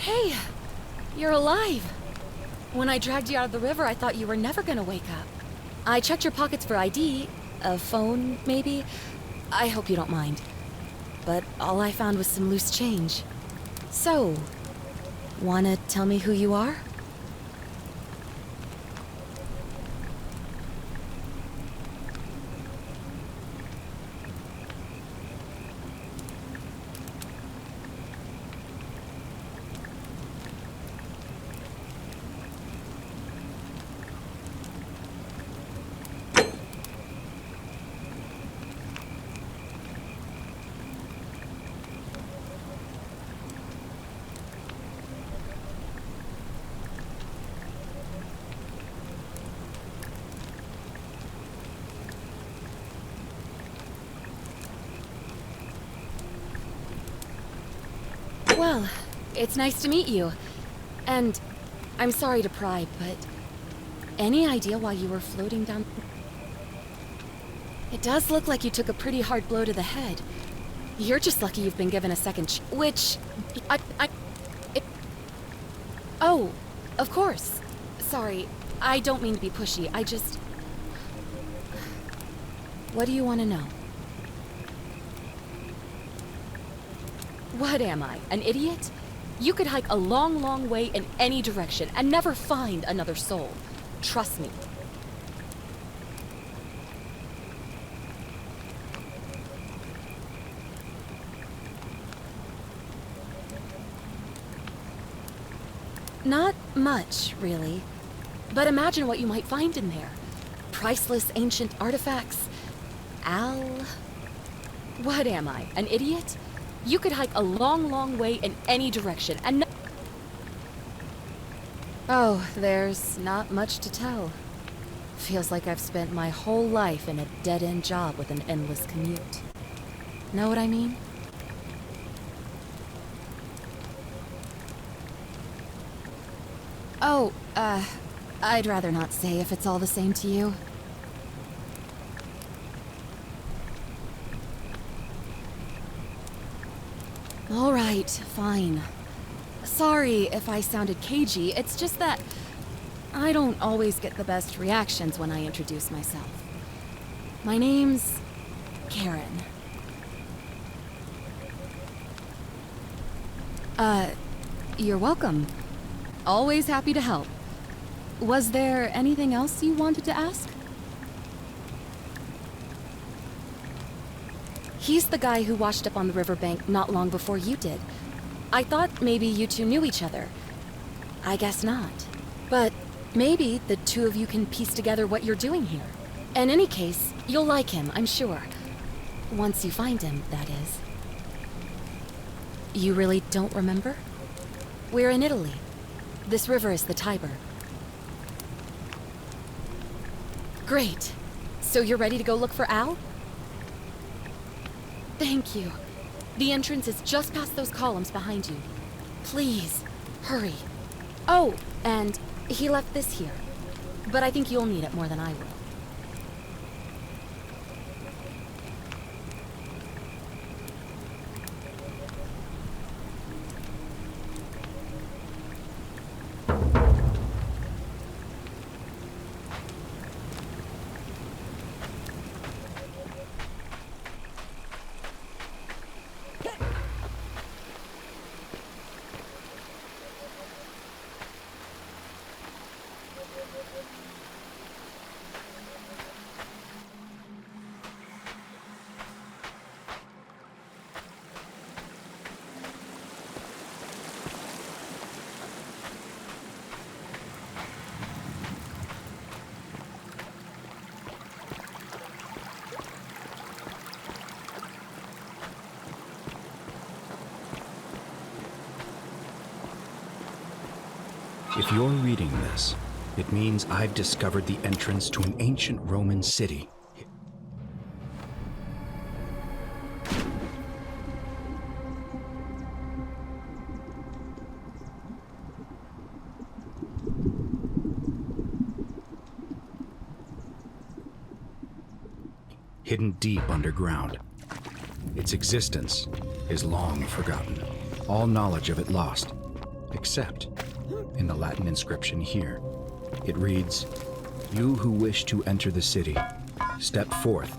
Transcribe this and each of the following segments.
Hey, you're alive. When I dragged you out of the river, I thought you were never gonna wake up. I checked your pockets for ID, a phone, maybe. I hope you don't mind. But all I found was some loose change. So, wanna tell me who you are? Well, it's nice to meet you. And I'm sorry to pry, but any idea why you were floating down? It does look like you took a pretty hard blow to the head. You're just lucky you've been given a second which... Oh, of course. Sorry, I don't mean to be pushy, I just... What do you want to know? What am I, an idiot? You could hike a long, long way in any direction and never find another soul. Trust me. Not much, really. But imagine what you might find in there. Priceless ancient artifacts. What am I, an idiot? You could hike a long, long way in any direction and Oh, there's not much to tell. Feels like I've spent my whole life in a dead-end job with an endless commute. Know what I mean? Oh, I'd rather not say if it's all the same to you. All right, fine. Sorry if I sounded cagey, it's just that I don't always get the best reactions when I introduce myself. My name's Karen. You're welcome. Always happy to help. Was there anything else you wanted to ask? He's the guy who washed up on the riverbank not long before you did. I thought maybe you two knew each other. I guess not. But maybe the two of you can piece together what you're doing here. In any case, you'll like him, I'm sure. Once you find him, that is. You really don't remember? We're in Italy. This river is the Tiber. Great. So you're ready to go look for Al? Thank you. The entrance is just past those columns behind you. Please, hurry. Oh, and he left this here. But I think you'll need it more than I will. If you're reading this, it means I've discovered the entrance to an ancient Roman city. Hidden deep underground. Its existence is long forgotten, all knowledge of it lost. except in the Latin inscription here. It reads, "You who wish to enter the city, step forth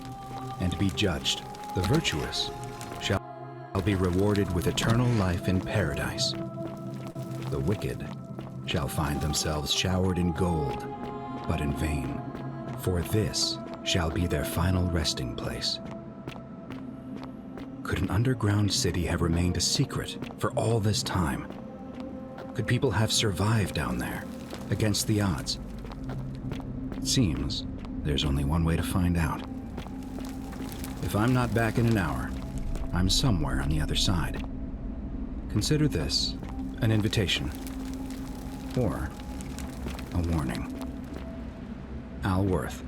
and be judged. The virtuous shall be rewarded with eternal life in paradise. The wicked shall find themselves showered in gold, but in vain, for this shall be their final resting place." Could an underground city have remained a secret for all this time? Could people have survived down there, against the odds? It seems there's only one way to find out. If I'm not back in an hour, I'm somewhere on the other side. Consider this an invitation, or a warning. Al Worth.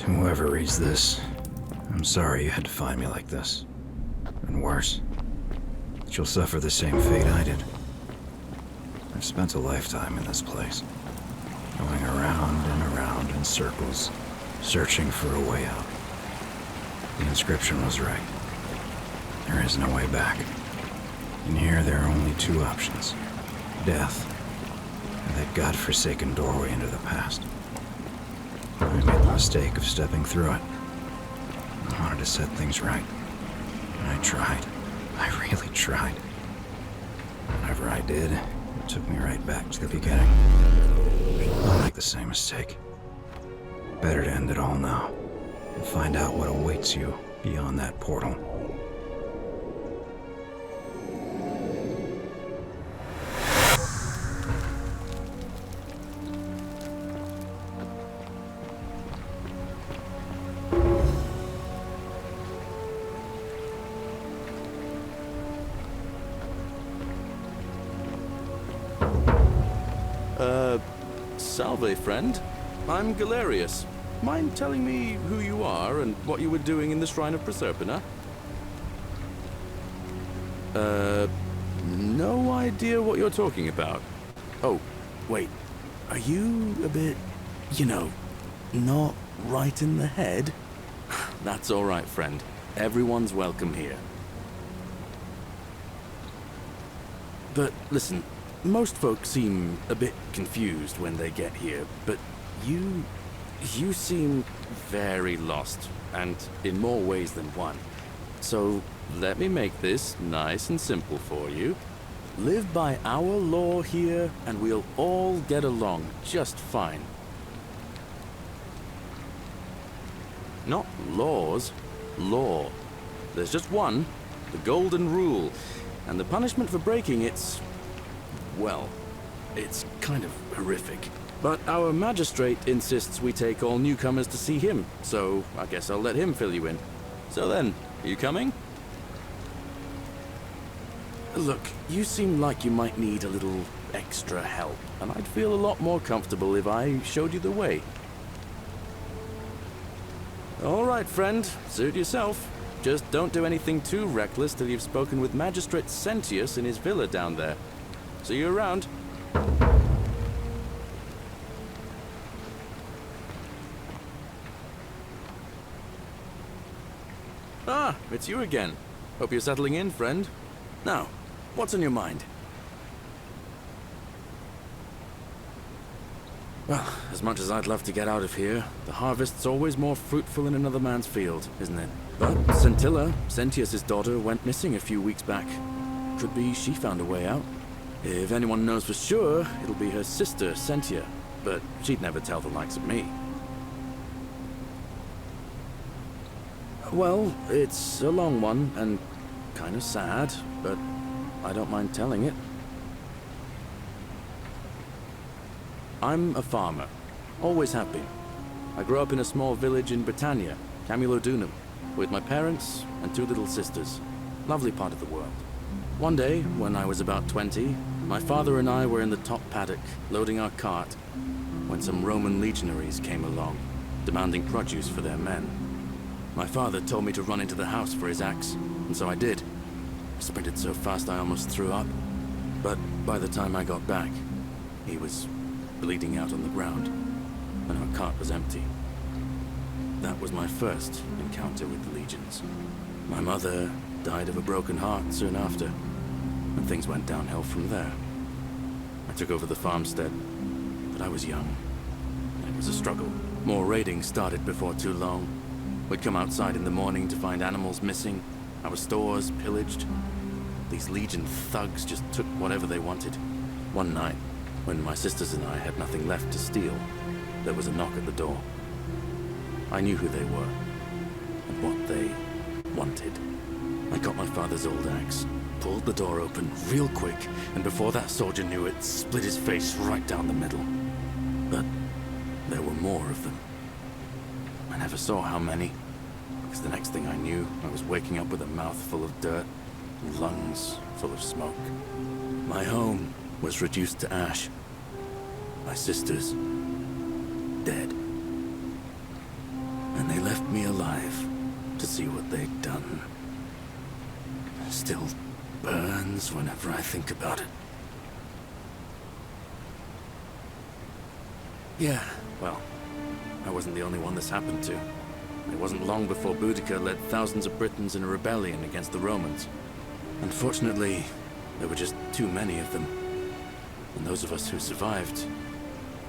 To whoever reads this, I'm sorry you had to find me like this. And worse, that you'll suffer the same fate I did. I've spent a lifetime in this place, going around and around in circles, searching for a way out. The inscription was right. There is no way back. In here, there are only two options: death, and that godforsaken doorway into the past. I made the mistake of stepping through it. I wanted to set things right. And I tried. I really tried. Whatever I did, it took me right back to the beginning. I'll make the same mistake. Better to end it all now and find out what awaits you beyond that portal. Salve, friend. I'm Galerius. Mind telling me who you are and what you were doing in the Shrine of Proserpina? No idea what you're talking about. Oh, wait. Are you a bit, not right in the head? That's all right, friend. Everyone's welcome here. But listen, most folks seem a bit confused when they get here, but you seem very lost, and in more ways than one. So let me make this nice and simple for you. Live by our law here, and we'll all get along just fine. Not laws, law. There's just one, the golden rule, and the punishment for breaking it's, well, it's kind of horrific. But our magistrate insists we take all newcomers to see him, so I guess I'll let him fill you in. So then, are you coming? Look, you seem like you might need a little extra help, and I'd feel a lot more comfortable if I showed you the way. All right, friend, suit yourself. Just don't do anything too reckless till you've spoken with Magistrate Sentius in his villa down there. See you around. Ah, it's you again. Hope you're settling in, friend. Now, what's on your mind? Well, as much as I'd love to get out of here, the harvest's always more fruitful in another man's field, isn't it? But Scintilla, Sentius's daughter, went missing a few weeks back. Could be she found a way out. If anyone knows for sure, it'll be her sister, Sentia. But she'd never tell the likes of me. Well, it's a long one, and kind of sad, but I don't mind telling it. I'm a farmer. Always have been. I grew up in a small village in Britannia, Camulodunum, with my parents and 2 little sisters. Lovely part of the world. One day, when I was about 20, my father and I were in the top paddock, loading our cart, when some Roman legionaries came along, demanding produce for their men. My father told me to run into the house for his axe, and so I did. I sprinted so fast I almost threw up. But by the time I got back, he was bleeding out on the ground, and our cart was empty. That was my first encounter with the legions. My mother died of a broken heart soon after, and things went downhill from there. I took over the farmstead, but I was young. It was a struggle. More raiding started before too long. We'd come outside in the morning to find animals missing, our stores pillaged. These Legion thugs just took whatever they wanted. One night, when my sisters and I had nothing left to steal, there was a knock at the door. I knew who they were, and what they wanted. I got my father's old axe, pulled the door open real quick, and before that soldier knew it, split his face right down the middle. But there were more of them. I never saw how many, because the next thing I knew, I was waking up with a mouth full of dirt, and lungs full of smoke. My home was reduced to ash. My sisters, dead. And they left me alive to see what they'd done. It still burns whenever I think about it. Yeah, well, I wasn't the only one this happened to. It wasn't long before Boudica led thousands of Britons in a rebellion against the Romans. Unfortunately, there were just too many of them. And those of us who survived,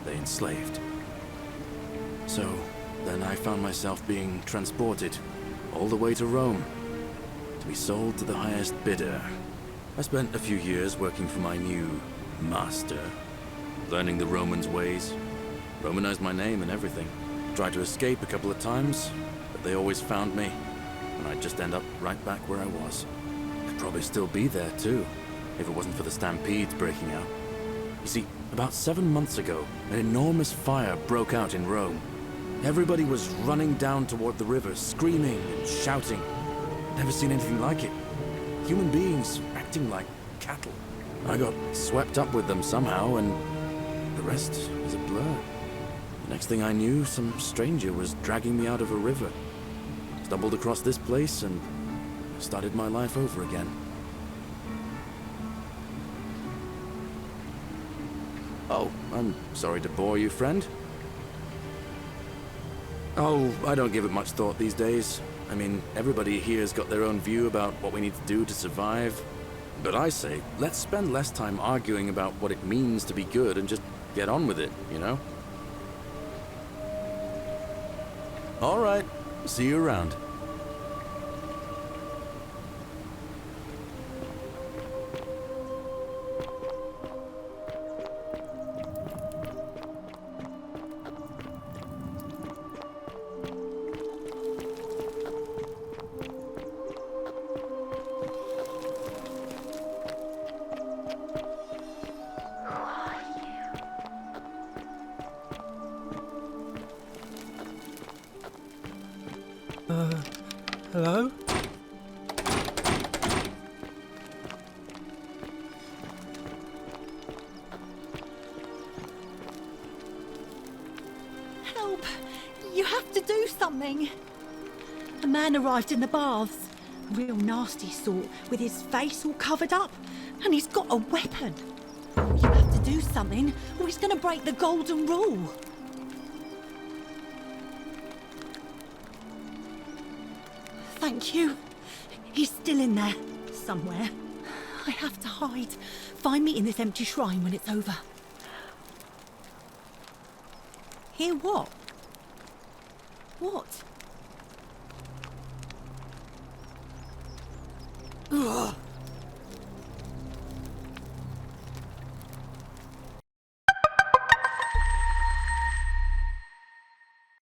they enslaved. So, then I found myself being transported all the way to Rome to be sold to the highest bidder. I spent a few years working for my new master, learning the Romans' ways, Romanized my name and everything. Tried to escape a couple of times, but they always found me, and I'd just end up right back where I was. I'd probably still be there too, if it wasn't for the stampedes breaking out. You see, about 7 months ago, an enormous fire broke out in Rome. Everybody was running down toward the river, screaming and shouting. Never seen anything like it. Human beings acting like cattle. I got swept up with them somehow, and the rest is a blur. The next thing I knew, some stranger was dragging me out of a river. Stumbled across this place and started my life over again. Oh, I'm sorry to bore you, friend. Oh, I don't give it much thought these days. I mean, everybody here's got their own view about what we need to do to survive. But I say, let's spend less time arguing about what it means to be good and just get on with it, you know? All right, see you around. Hello? Help! You have to do something! A man arrived in the baths. A real nasty sort, with his face all covered up. And he's got a weapon. You have to do something, or he's gonna break the golden rule. Thank you. He's still in there, somewhere. I have to hide. Find me in this empty shrine when it's over. Hear what? What?